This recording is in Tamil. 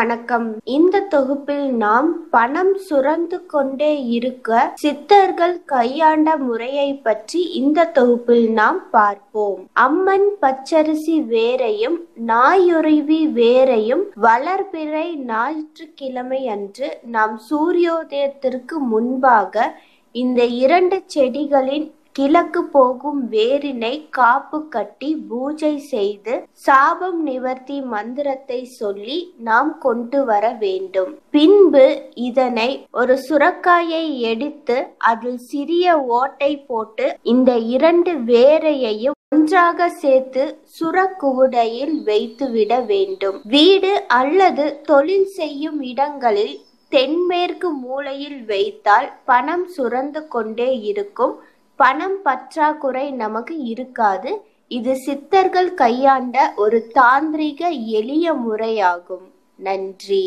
வணக்கம். இந்த தொகுப்பில் நாம் பணம் சுரந்து கொண்டே இருக்க சித்தர்கள் கையாண்ட முறையை பற்றி இந்த தொகுப்பில் நாம் பார்ப்போம். அம்மன் பச்சரிசி வேரையும் நாயுருவி வேரையும் வளர்பிறை ஞாயிற்றுக்கிழமை அன்று நாம் சூரியோதயத்திற்கு முன்பாக இந்த 2 செடிகளின் கிழக்கு போகும் வேரினை காப்பு கட்டி பூஜை செய்து சாபம் நிவர்த்தி மந்திரத்தை சொல்லி நாம் கொண்டு வர வேண்டும். பின்பு இதனை ஒரு சுரக்காயை எடுத்து அதில் சிறிய ஓட்டை போட்டு இந்த 2 வேரையையும் ஒன்றாக சேர்த்து சுரக்குவடையில் வைத்துவிட வேண்டும். வீடு அல்லது தொழில் செய்யும் இடங்களில் தென்மேற்கு மூலையில் வைத்தால் பணம் சுரந்து கொண்டே இருக்கும். பணம் பற்றாக்குறை நமக்கு இருக்காது. இது சித்தர்கள் கையாண்ட ஒரு தாந்திரிக எளிய முறையாகும். நன்றி.